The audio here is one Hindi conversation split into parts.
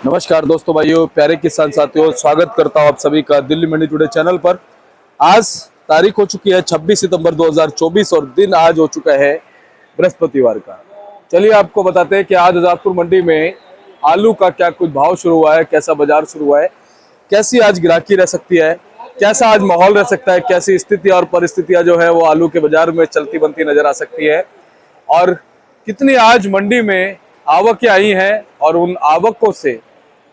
नमस्कार दोस्तों, भाइयों, प्यारे किसान साथियों, स्वागत करता हूं आप सभी का दिल्ली मंडी टुडे चैनल पर। आज तारीख हो चुकी है 26 सितंबर 2024 और दिन आज हो चुका है बृहस्पतिवार का। चलिए आपको बताते हैं कि आज आजादपुर मंडी में आलू का क्या कुछ भाव शुरू हुआ है, कैसा बाजार शुरू हुआ है, कैसी आज गिराकी रह सकती है, कैसा आज माहौल रह सकता है, कैसी स्थितियां और परिस्थितियां जो है वो आलू के बाजार में चलती बनती नजर आ सकती है और कितनी आज मंडी में आवकें आई हैं और उन आवकों से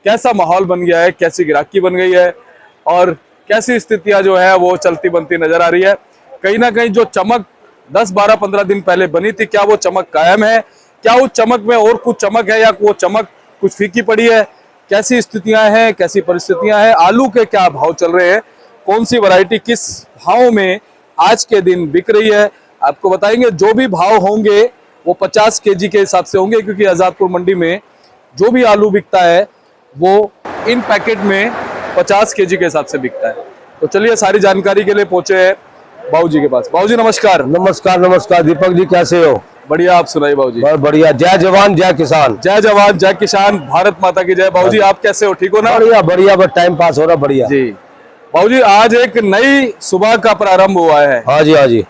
कैसा माहौल बन गया है, कैसी गिराकी बन गई है और कैसी स्थितियां जो है वो चलती बनती नजर आ रही है। कहीं ना कहीं जो चमक 10, 12, 15 दिन पहले बनी थी, क्या वो चमक कायम है? क्या उस चमक में और कुछ चमक है या वो चमक कुछ फीकी पड़ी है? कैसी स्थितियां हैं, कैसी परिस्थितियां हैं, आलू के क्या भाव चल रहे हैं, कौन सी वैरायटी किस भाव में आज के दिन बिक रही है, आपको बताएंगे। जो भी भाव होंगे वो 50 केजी के हिसाब से होंगे, क्योंकि आजादपुर मंडी में जो भी आलू बिकता है वो इन पैकेट में 50 केजी के हिसाब से बिकता है। तो चलिए सारी जानकारी के लिए पहुंचे हैं बाबू जी के पास। बाबू जी नमस्कार। नमस्कार नमस्कार दीपक जी, कैसे हो? बढ़िया, आप सुनाइए बाबू जी। बहुत बढ़िया। जय जवान जय किसान। जय जवान जय किसान, भारत माता की जय। बाबू जी आप कैसे हो, ठीक हो ना? बढ़िया बढ़िया, बस टाइम पास हो रहा। बढ़िया जी। बाबू जी आज एक नई सुबह का प्रारंभ हुआ है। हाँ जी हाँ जी।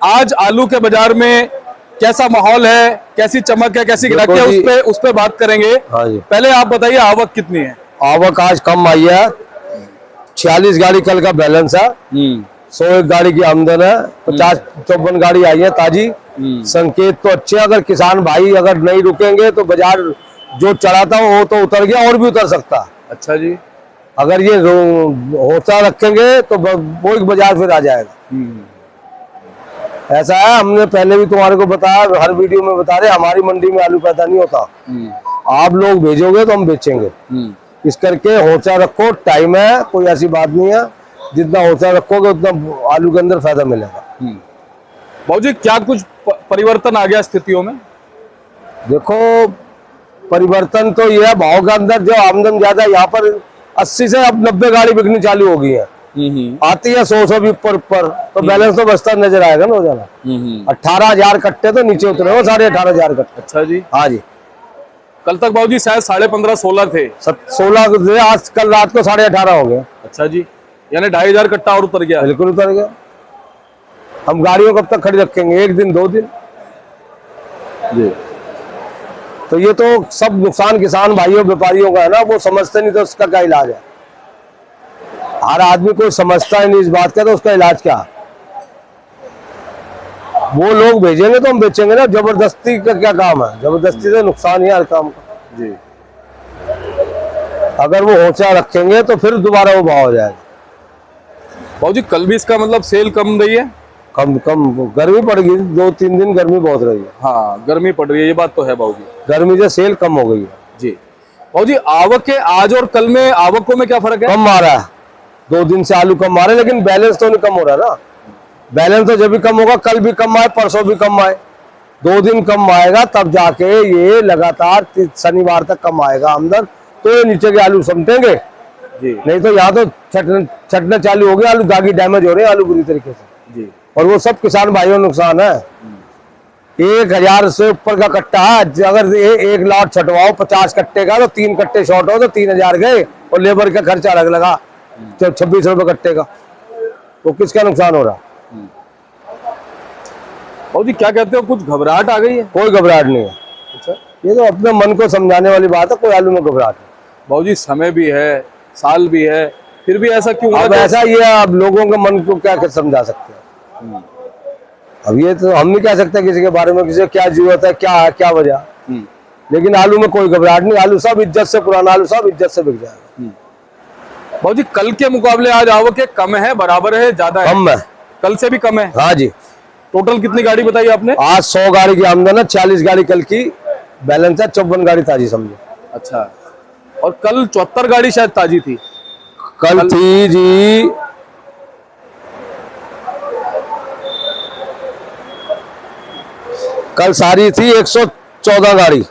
आज आलू के बाजार में कैसा माहौल है, कैसी चमक है, कैसी गिराकी है, उस पे बात करेंगे। हाँ जी। पहले आप बताइए आवक कितनी है? आवक आज कम आई है। 46 गाड़ी कल का बैलेंस है। 101 गाड़ी की आमदन है। 50-54 गाड़ी आई है ताजी। संकेत तो अच्छे। अगर किसान भाई अगर नहीं रुकेंगे तो बाजार जो चढ़ा था वो तो उतर गया और भी उतर सकता है। अच्छा जी। अगर ये हौसला रखेंगे तो वो एक बाजार फिर आ जाएगा। ऐसा है, हमने पहले भी तुम्हारे को बताया, हर वीडियो में बता रहे, हमारी मंडी में आलू पैदा नहीं होता। आप लोग भेजोगे तो हम बेचेंगे। इस करके हौसला रखो, टाइम है, कोई ऐसी बात नहीं है। जितना हौसला रखोगे उतना आलू के अंदर फायदा मिलेगा। बाबू जी क्या कुछ परिवर्तन आ गया स्थितियों में? देखो परिवर्तन तो यह है, भाव के अंदर जो आमदन ज्यादा, यहाँ पर 80 से अब 90 गाड़ी बिकनी चालू हो गई है। आती है 100 भी ऊपर तो बैलेंस तो बचता नजर आएगा ना। हो जाना 18,000 कट्टे तो नीचे उतरे हो, 18,500 कट्टे। अच्छा जी। हाँ जी। कल तक बाबू जी शायद 15.5-16 थे। 16 आज कल रात को 18,500 हो गए। अच्छा जी, यानी 2,500 कट्टा और उतर गया। बिल्कुल उतर गया। हम गाड़ियों कब तक खड़ी रखेंगे? 1 दिन 2 दिन जी। तो ये तो सब नुकसान किसान भाइयों व्यापारियों का है ना, वो समझते नहीं तो उसका क्या इलाज है? हर आदमी कोई समझता ही नहीं इस बात का, तो उसका इलाज क्या? वो लोग भेजेंगे तो हम बेचेंगे ना। जबरदस्ती का क्या काम है? जबरदस्ती से नुकसान ही हर काम का जी। अगर वो हौसला रखेंगे तो फिर दोबारा वो भाव हो जाएगा। बाबू जी कल भी इसका मतलब सेल कम रही है? कम गर्मी पड़ गई, 2-3 दिन गर्मी बहुत रही है। हाँ गर्मी पड़ रही है, ये बात तो है बाबू जी। गर्मी से सेल कम हो गई है जी। बाबू जी आवक के आज और कल में आवकों में क्या फर्क है? कम आ रहा है। 2 दिन से आलू कम आ रहे हैं, लेकिन बैलेंस तो नहीं कम हो रहा ना। बैलेंस तो जब भी कम होगा, कल भी कम आए, परसों भी कम आए, 2 दिन कम आएगा तब जाके ये लगातार शनिवार तक कम आएगा आमदन, तो ये नीचे के आलू समटेंगे जी। नहीं तो यहाँ तो छटने चालू हो गया, आलू दागी डैमेज हो रहे हैं आलू बुरी तरीके से जी। और वो सब किसान भाइयों नुकसान है। 1,000 से ऊपर का कट्टा है। अगर एक लॉट छटवाओ 50 कट्टे का तो 3 कट्टे शॉर्ट हो तो 3,000 गए और लेबर का खर्चा अलग लगा 26 रुपए कट्टे का, तो किसका नुकसान हो रहा? बाबू जी क्या कहते हो, कुछ घबराहट आ गई है? कोई घबराहट नहीं है। अच्छा, ये तो अपने मन को समझाने वाली बात है, कोई आलू में घबराहट नहीं। बाबू जी समय भी है, साल भी है, फिर भी ऐसा क्यों? अब ऐसा ही है, अब लोगों के मन को क्या समझा सकते हैं? अब ये तो हम नहीं कह सकते किसी के बारे में, किसी को क्या जरूरत है, क्या है, क्या वजह। लेकिन आलू में कोई घबराहट नहीं। आलू सब इज्जत से, पुराना आलू सब इज्जत से बिक जाएगा। बाबू जी कल के मुकाबले आज आवक कम है, बराबर है, ज्यादा है? कम है। कल से भी कम है? हाँ जी। टोटल कितनी गाड़ी बताई आपने? आज 100 गाड़ी की आमदन है, 40 गाड़ी कल की बैलेंस है, 54 गाड़ी ताजी समझो। अच्छा, और कल 74 गाड़ी शायद ताजी थी। कल थी जी कल सारी थी 114 गाड़ी,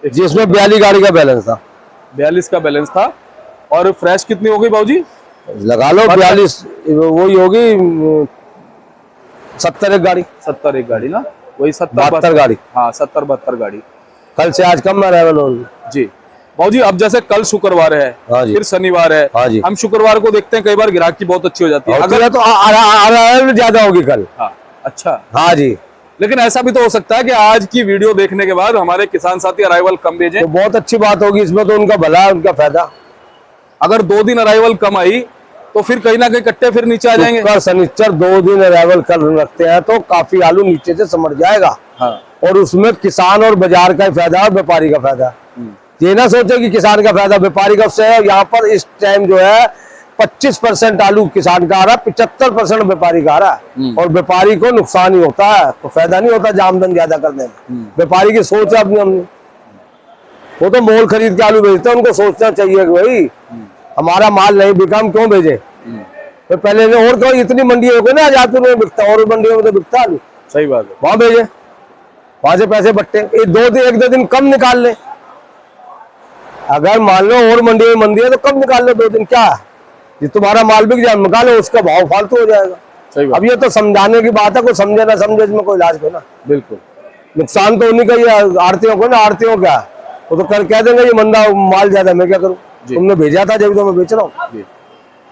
जिसमें 42 गाड़ी का बैलेंस था। 42 का बैलेंस था। और फ्रेश कितनी हो गई बाबूजी? लगा लो 42, वही होगी 70 एक गाड़ी। 70 एक गाड़ी ना, वही 72 गाड़ी। हाँ 70-72 गाड़ी। कल से आज कम अराइवल होगी जी। भाजी अब जैसे कल शुक्रवार है, हाँ जी। फिर शनिवार है, हाँ जी। हम शुक्रवार को देखते हैं कई बार ग्राहकी बहुत अच्छी हो जाती है। अगर तो अराइवल ज्यादा होगी कल। हाँ, अच्छा, हाँ जी। लेकिन ऐसा भी तो हो सकता है कि आज की वीडियो देखने के बाद हमारे किसान साथी अराइवल कम भेजें। तो बहुत अच्छी बात होगी इसमें, तो उनका भला है, उनका फायदा। अगर 2 दिन अराइवल कम आई तो फिर कहीं ना कहीं कट्टे फिर नीचे आ जाएंगे। शुक्र शनिचर 2 दिन अराइवल कर रखते हैं तो काफी आलू नीचे से समझ जाएगा। हाँ। और उसमें किसान और बाजार का फायदा और व्यापारी का फायदा। ये ना सोचे कि किसान का फायदा व्यापारी का उससे है। यहाँ पर इस टाइम जो है 25% आलू किसान का आ रहा है, 75% व्यापारी का आ रहा है। और व्यापारी को नुकसान ही होता है, तो फायदा नहीं होता आमदन ज्यादा करने में। व्यापारी की सोच है अपनी, वो तो मोल खरीद के आलू बेचते हैं, उनको सोचना चाहिए कि भाई हमारा माल नहीं बिका, हम क्यों भेजे। तो पहले और कोई इतनी मंडी हो गई ना, आजादपुर में बिकता, और मंडियों में तो बिकता आलू, सही बात है, वहां भेजे, वहां से पैसे बट्टे। 1 दो दिन कम निकाल ले। अगर मान लो और मंडी में मंदी है तो कम निकाल लो, 2 दिन क्या है, ये तुम्हारा माल बिक जाए निकालो, उसका भाव फालतू हो जाएगा। सही बात। अब ये तो समझाने की बात है, कोई समझे ना समझे इसमें कोई इलाज को ना। बिल्कुल, नुकसान तो उन्हीं का ही है, आड़तियों को ना। आड़तियों क्या है, वो तो कर कह देंगे ये मंदा माल ज्यादा, मैं क्या करूं, तुमने भेजा था जब तो मैं बेच रहा हूँ।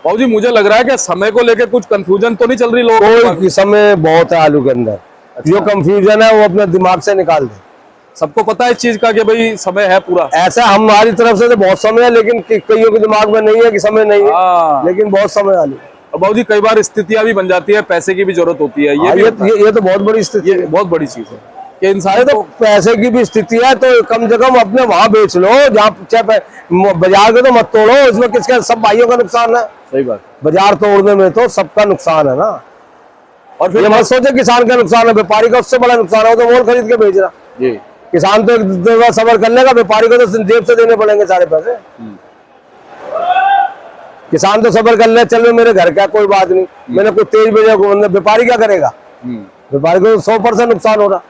बाबू जी मुझे लग रहा है कि समय को लेकर कुछ कंफ्यूजन तो नहीं चल रही लोगों को? कोई समय बहुत है आलू के अंदर। जो कंफ्यूजन है वो अपने दिमाग से निकाल दे। सबको पता है इस चीज का कि भाई समय है पूरा। ऐसा हमारी तरफ से तो बहुत समय है, लेकिन कईयों के दिमाग में नहीं है कि समय नहीं है, लेकिन बहुत समय आलू। और बाबू जी कई बार स्थितियां भी बन जाती है, पैसे की भी जरूरत होती है, ये तो बहुत बड़ी स्थिति है, बहुत बड़ी चीज है कि इंसान तो पैसे की भी स्थिति है। तो कम से कम अपने वहां बेच लो, जहाँ बाजार के तो मत तोड़ो। इसमें किसका, सब भाइयों का नुकसान है। सही बात। बाजार तोड़ने में तो सबका नुकसान है ना। और फिर ये मत सोचे किसान का नुकसान है, व्यापारी का उससे बड़ा नुकसान है, वो तो मोल खरीद के बेच रहा। जी। किसान तो एक सबर कर लेगा, व्यापारी को तो जेब से देने पड़ेंगे सारे पैसे। किसान तो सबर कर ले, चलो मेरे घर का कोई बात नहीं, मैंने कोई तेज भेजा, व्यापारी क्या करेगा। व्यापारी को 100% नुकसान हो रहा,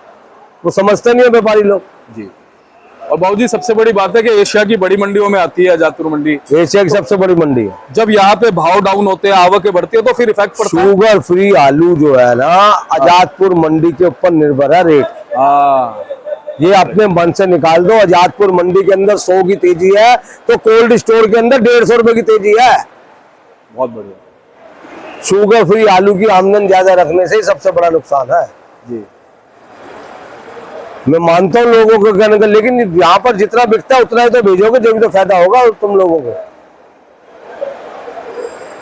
वो समझते नहीं है व्यापारी लोग। जी। और बाबू जी सबसे बड़ी बात है कि एशिया की बड़ी मंडियों में आती है आजादपुर मंडी, एशिया की सबसे बड़ी मंडी है। जब यहाँ पे भाव डाउन होते हैं, आवकें बढ़ती है, तो फिर इफेक्ट पड़ता है। शुगर फ्री आलू जो है ना, आजादपुर मंडी के ऊपर निर्भर है रेट। ये अपने मन से निकाल दो। आजादपुर मंडी के अंदर 100 की तेजी है, तो कोल्ड स्टोर के अंदर 150 रुपए की तेजी है। बहुत बढ़िया। शुगर फ्री आलू की आमदन ज्यादा रखने से ही सबसे बड़ा नुकसान है। जी। मैं मानता हूँ लोगों को कहने का, लेकिन यहाँ पर जितना बिकता है उतना ही तो भेजोगे, जब तो फायदा होगा तुम लोगों को।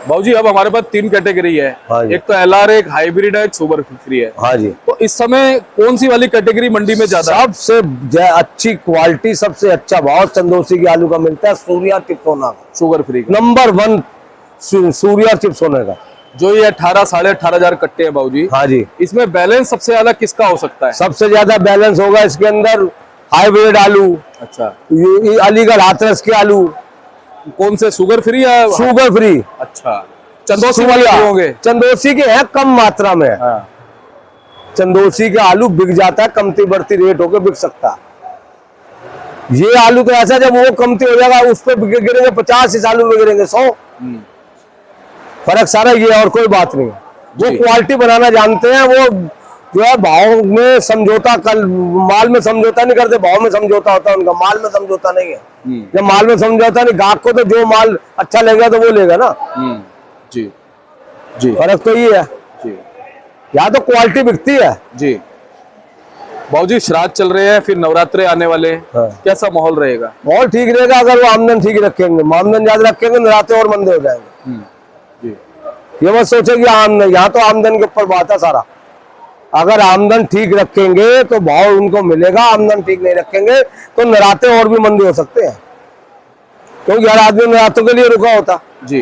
बाबूजी अब हमारे पास 3 कैटेगरी है। हाँ जी। एक तो LR है, एक हाइब्रिड है, एक सुपर फ्री है। हाँ जी। तो इस समय कौन सी वाली कैटेगरी मंडी में ज्यादा? सबसे अच्छी क्वालिटी, सबसे अच्छा भाव चंदोसी के आलू का मिलता है, सूर्या चिप्स होना का। Sugar free number 1 Surya chips होने का। जो ये 18 साढ़े 18,000 कट्टे हैं बाबूजी। हाँ जी। इसमें बैलेंस सबसे ज्यादा किसका हो सकता है? सबसे ज्यादा बैलेंस होगा इसके अंदर हाइब्रिड आलू। अच्छा। ये अलीगढ़ हाथरस के आलू। कौन से, शुगर फ्री या शुगर फ्री? अच्छा। चंदोसी वाले होंगे? चंदोसी के हैं, कम मात्रा में। हाँ। चंदोसी के आलू बिक जाता है, कमती बढ़ती रेट होकर बिक सकता है। ये आलू तो ऐसा, जब वो कमती हो जाएगा उस पर गिरेंगे 50, इस आलू में गिरेंगे 100। फर्क सारा ये है, और कोई बात नहीं। वो क्वालिटी बनाना जानते हैं, वो जो है भाव में समझौता, कल माल में समझौता नहीं करते, भाव में समझौता होता है उनका, माल में समझौता नहीं है। जब माल में समझौता नहीं, ग्राहक को तो जो माल अच्छा लगेगा तो वो लेगा ना। जी। जी। फर्क तो ये है। जी। यहाँ तो क्वालिटी बिकती है। जी। बाबूजी श्राद्ध चल रहे हैं, फिर नवरात्रे आने वाले हैं। हाँ। कैसा माहौल रहेगा? माहौल ठीक रहेगा अगर वो आमदन ठीक रखेंगे। आमदन ज्यादा रखेंगे, नराते और मंदे हो जाएंगे। जी। ये मत सोचे कि यहाँ तो आमदन के ऊपर बात है सारा। अगर आमदन ठीक रखेंगे तो भाव उनको मिलेगा, आमदन ठीक नहीं रखेंगे तो नराते और भी मंदी हो सकते हैं, क्योंकि हर आदमी नरातों के लिए रुका होता। जी।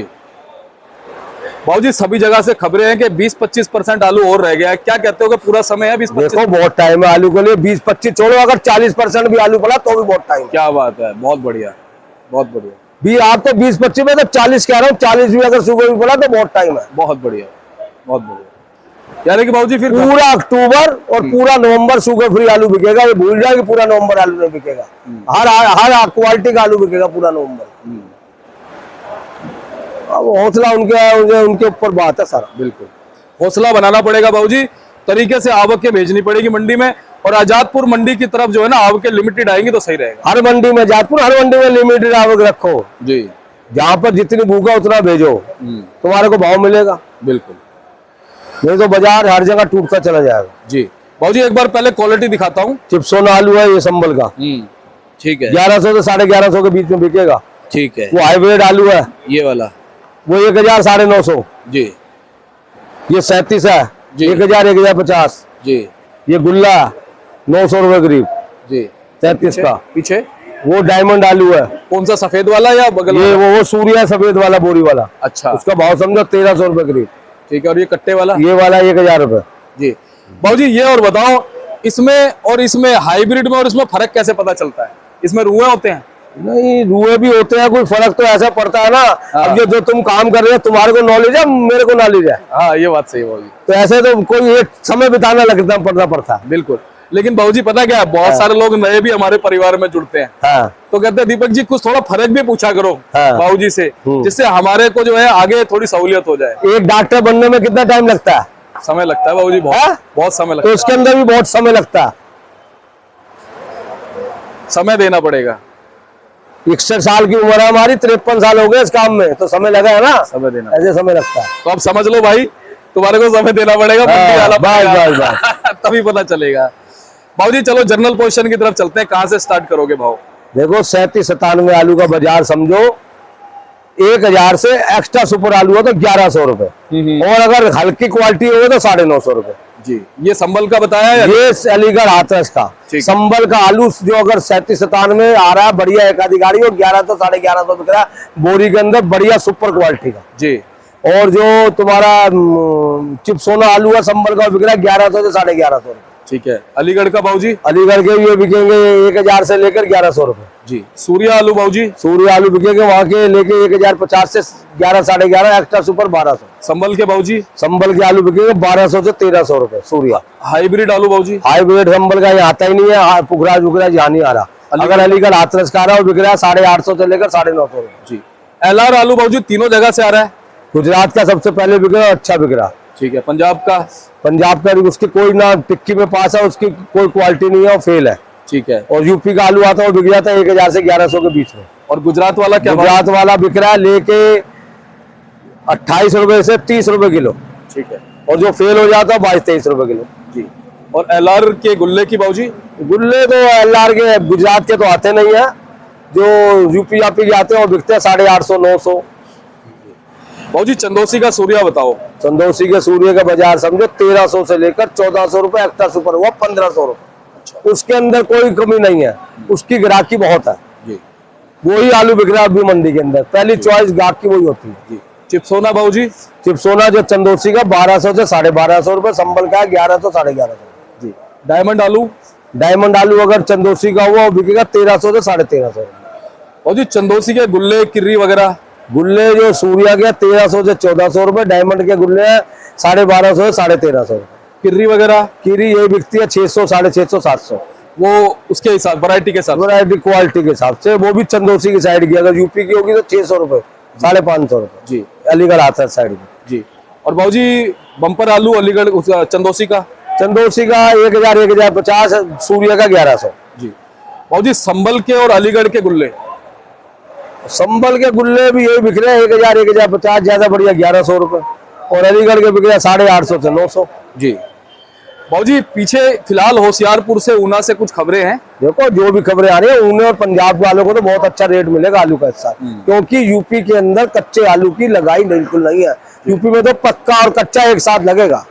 बाबूजी सभी जगह से खबरें हैं कि 20-25% आलू और रह गया है, क्या कहते हो कि पूरा समय है 20-25? देखो बहुत टाइम है आलू के लिए। 20-25 छोड़ो, अगर 40% भी आलू पड़ा तो भी बहुत टाइम। क्या बात है, बहुत बढ़िया, बहुत बढ़िया। भी आप तो 20-25 में, तो 40 कह रहा हूँ, 40 भी अगर सुबह भी पड़ा तो बहुत टाइम है। बहुत बढ़िया, बहुत बढ़िया। यानी कि बाबूजी फिर पूरा अक्टूबर और पूरा नवंबर शुगर फ्री आलू बिकेगा। ये भूल जाए कि पूरा नवंबर आलू नहीं बिकेगा। हर क्वालिटी का आलू बिकेगा पूरा नवंबर। अब हौसला उनके ऊपर बात है सारा। बिल्कुल हौसला बनाना पड़ेगा बाबूजी। तरीके से आवकें भेजनी पड़ेगी मंडी में, और आजादपुर मंडी की तरफ जो है ना आवकें लिमिटेड आएंगी तो सही रहेगा। हर मंडी में, जाजपुर हर मंडी में लिमिटेड आवक रखो जी। जहाँ पर जितनी भूखा उतना भेजो, तुम्हारे को भाव मिलेगा। बिल्कुल, नहीं तो बाजार हर जगह टूटता चला जाएगा। जी भाजी एक बार पहले क्वालिटी दिखाता हूँ। चिपसोना आलू है ये संबल का, ठीक है, 1100 से 1150 के बीच में बिकेगा। ठीक है। वो हाइब्रिड आलू है, ये वाला वो 1000 950। जी। ये 37 है, जी। 1000 1050। जी। ये गुल्ला 900 रुपए करीब, जी। 33 का। पीछे वो डायमंड आलू है। कौन सा, सफेद वाला या बगल ये वाला? वो सूर्या सफेद वाला बोरी वाला। अच्छा, उसका भाव समझो 1300 रुपए करीब। ठीक है। और ये कट्टे वाला? ये वाला 1000 रुपए। जी। बाबूजी ये और बताओ, इसमें और इसमें हाइब्रिड में और इसमें फर्क कैसे पता चलता है? इसमें रुए होते हैं? नहीं, रुए भी होते हैं, कोई फर्क तो ऐसा पड़ता है ना। अब जो तुम काम कर रहे हो, तुम्हारे को नॉलेज है, मेरे को नॉलेज है। हाँ, ये बात सही है बाबूजी। तो ऐसे तो कोई एक समय बिताना पड़ना पड़ता है। बिल्कुल। लेकिन बाबूजी पता क्या है, बहुत सारे लोग नए भी हमारे परिवार में जुड़ते हैं। हाँ। तो कहते हैं दीपक जी कुछ थोड़ा फर्क भी पूछा करो हाँ। बाबूजी से, जिससे हमारे को जो है आगे थोड़ी सहूलियत हो जाए। एक डॉक्टर बनने में कितना टाइम लगता है? समय लगता है बाबूजी, बहुत समय लगता तो उसके अंदर भी बहुत समय लगता है। समय देना पड़ेगा। 61 साल की उम्र है हमारी, 53 साल हो गए इस काम में, तो समय लगा है ना। समय देना, ऐसे समय लगता है। तो आप समझ लो भाई, तुम्हारे को समय देना पड़ेगा, मंडी जाना पड़ेगा। तभी पता चलेगा। बाबूजी चलो जनरल पोजीशन की तरफ चलते हैं, कहाँ से स्टार्ट करोगे भाव? देखो 37-97 आलू का बाजार समझो, 1000 से एक्स्ट्रा सुपर आलू है तो 1100 रुपए, और अगर हल्की क्वालिटी हो तो 950 रुपए। जी। ये संबल का बताया है? ये अलीगढ़ हाथरस का संबल का आलू जो अगर 37-97 आ रहा है, बढ़िया एक अधिकारी, और 1100 1150 बिक रहा है बोरी के अंदर, बढ़िया सुपर क्वालिटी का। जी। और जो तुम्हारा चिपसोना आलू है संबल का, बिक रहा है 1100 से 1150 रुपए। ठीक है। अलीगढ़ का बाबूजी? अलीगढ़ के ये बिकेंगे 1000 से लेकर 1100 रुपए। जी। सूर्या आलू बाबूजी? सूर्य आलू बिकेंगे वहाँ के लेके 1050 से 11 1150, एक्स्ट्रा सुपर 1200। संबल के बाबूजी? संबल के आलू बिकेंगे 1200 से 1300 रुपए सूर्या। हाइब्रिड आलू बाबूजी? हाइब्रिड संबल का यहाँ आता ही नहीं है, पुखराज बुखराज यहाँ नहीं आ रहा। अगर अलीगढ़ हाथरस का आ रहा है, वो बिक रहा है 850 से लेकर 950 रुपए। जी। LR आलू बाबूजी तीनों जगह से आ रहा है? गुजरात का सबसे पहले बिक रहा है, अच्छा बिक रहा। ठीक है। पंजाब का? पंजाब का उसकी कोई ना टिक्की में पास है, उसकी कोई क्वालिटी नहीं है, वो फेल है। ठीक है। और यूपी का आलू आता है, वो बिक जाता है 1000 से 1100 के बीच में। और गुजरात वाला क्या? गुजरात वाला बिक रहा है लेके 28 रुपए से 30 रुपए किलो। ठीक है। और जो फेल हो जाता है 22-23 रुपए किलो। जी। और LR के गुल्ले की बाबूजी? गुल्ले तो LR के गुजरात के तो आते नहीं है, जो यूपी के आते हैं वो बिकते हैं 850 900। बाबूजी चंदोसी का सूर्या बताओ? चंदोसी के सूर्य का बाजार समझो 1300 से लेकर 1400 रुपए, एक्स्ट्रा सुपर हुआ 1500 रुपए। अच्छा। उसके अंदर कोई कमी नहीं है, उसकी ग्राहकी बहुत है। जी। वही आलू बिक रहा है अभी मंडी के अंदर, पहली चॉइस ग्राहक की वही होती है। जी। चिपसोना बाबूजी? चिपसोना जो चंदोसी का 1200 से 1250 रुपए, संबल का 1100 1150। जी। डायमंड आलू? डायमंड आलू अगर चंदोसी का हुआ वो बिकेगा 1300 से 1350 रुपए। बाबूजी चंदोसी के गुल्ले किर्री वगैरह? गुल्ले जो सूर्या के 1300 से 1400 रुपए, डायमंड के गुल्ले हैं 1250 से 1350 रुपए। किर्री वगैरह? कीरी ये बिकती है 600 650 700, वो उसके हिसाब, वैरायटी के साथ, वैरायटी क्वालिटी के हिसाब से। वो भी चंदोसी की साइड की, अगर यूपी की होगी तो 600 रुपए 550 रुपए। जी। अलीगढ़ हाथरस साइड की। जी। और बाबूजी बम्पर आलू अलीगढ़ चंदोसी का? चंदोसी का 1000 1050, सूर्य का 1100। जी। बाबूजी संबल के और अलीगढ़ के गुल्ले? संबल के गुल्ले भी यही बिक रहे हैं 1000 1050, ज्यादा बढ़िया 1100 रुपए, और अलीगढ़ के बिक रहे हैं 850 से 900। जी। बाबूजी पीछे फिलहाल होशियारपुर से, ऊना से कुछ खबरें हैं? देखो जो भी खबरें आ रही है, ऊना और पंजाब वालों को तो बहुत अच्छा रेट मिलेगा आलू का इस साल, क्योंकि यूपी के अंदर कच्चे आलू की लगाई बिल्कुल नहीं है। यूपी में तो पक्का और कच्चा एक साथ लगेगा।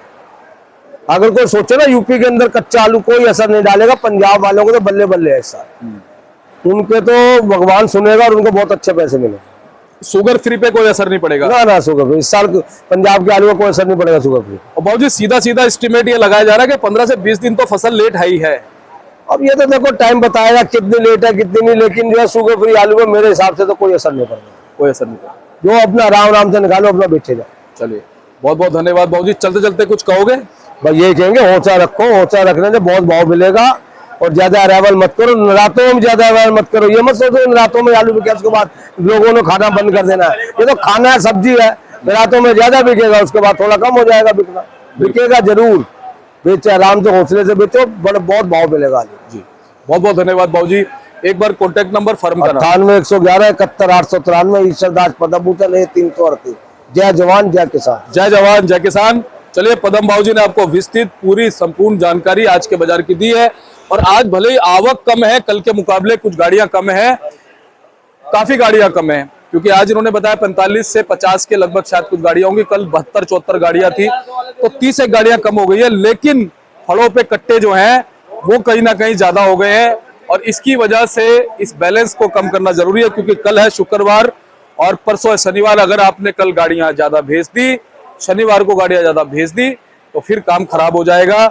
अगर कोई सोचे ना यूपी के अंदर कच्चा आलू कोई असर नहीं डालेगा, पंजाब वालों को तो बल्ले बल्ले है इस साल। उनके तो भगवान सुनेगा और उनको बहुत अच्छे पैसे मिलेंगे। शुगर फ्री पे कोई असर नहीं पड़ेगा? ना शुगर फ्री इस साल पंजाब के आलू का कोई असर नहीं पड़ेगा शुगर फ्री। और बाबूजी सीधा सीधा एस्टिमेट ये लगाया जा रहा है कि 15 से 20 दिन तो फसल लेट है ही है। अब ये तो देखो टाइम बताएगा कितनी लेट है कितनी नहीं, लेकिन जो है शुगर फ्री आलू में मेरे हिसाब से तो कोई असर नहीं पड़ेगा। कोई असर नहीं पड़ेगा, जो अपना आराम से निकालो, अपना बेचे जाओ। चलिए बहुत बहुत धन्यवाद बाबूजी। चलते चलते कुछ कहोगे? बस ये कहेंगे हौसला रखो, हौसला रखने से बहुत भाव मिलेगा। और ज्यादा अरावल मत करो, नरातों में ज्यादा अरावल मत करो। ये मत सोचो नरातों में आलू बिके उसके बाद लोगों ने खाना बंद कर देना है। ये तो खाना है, सब्जी है। नरातों में ज्यादा बिकेगा, उसके बाद थोड़ा कम हो जाएगा बिकना, बिकेगा जरूर। बेचे, आराम से हौसले से बेचो, बड़ा बहुत भाव मिलेगा आलू। जी बहुत बहुत धन्यवाद बाबूजी। एक बार कॉन्टेक्ट नंबर फर्म का नाम। 98 111 71 893 ईश्वरदास पदमभूषण है 338। जय जवान जय किसान। जय जवान जय किसान। चलिए पदम बाबूजी ने आपको विस्तृत पूरी संपूर्ण जानकारी आज के बाजार की दी है। और आज भले ही आवक कम है, कल के मुकाबले कुछ गाड़ियां कम है, काफी गाड़ियां कम है, क्योंकि आज इन्होंने बताया 45 से 50 के लगभग शायद कुछ गाड़ियां होंगी, कल 72-74 गाड़ियां थी, तो 30 एक गाड़ियां कम हो गई है। लेकिन फलों पे कट्टे जो हैं वो कहीं ना कहीं ज्यादा हो गए हैं और इसकी वजह से इस बैलेंस को कम करना जरूरी है, क्योंकि कल है शुक्रवार और परसों है शनिवार। अगर आपने कल गाड़ियां ज्यादा भेज दी, शनिवार को गाड़ियां ज्यादा भेज दी, तो फिर काम खराब हो जाएगा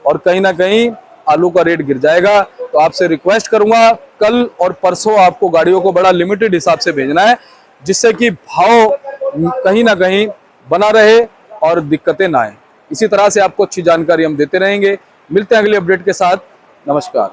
और कहीं ना कहीं आलू का रेट गिर जाएगा। तो आपसे रिक्वेस्ट करूंगा कल और परसों आपको गाड़ियों को बड़ा लिमिटेड हिसाब से भेजना है, जिससे कि भाव कहीं ना कहीं बना रहे और दिक्कतें ना आए। इसी तरह से आपको अच्छी जानकारी हम देते रहेंगे। मिलते हैं अगले अपडेट के साथ। नमस्कार।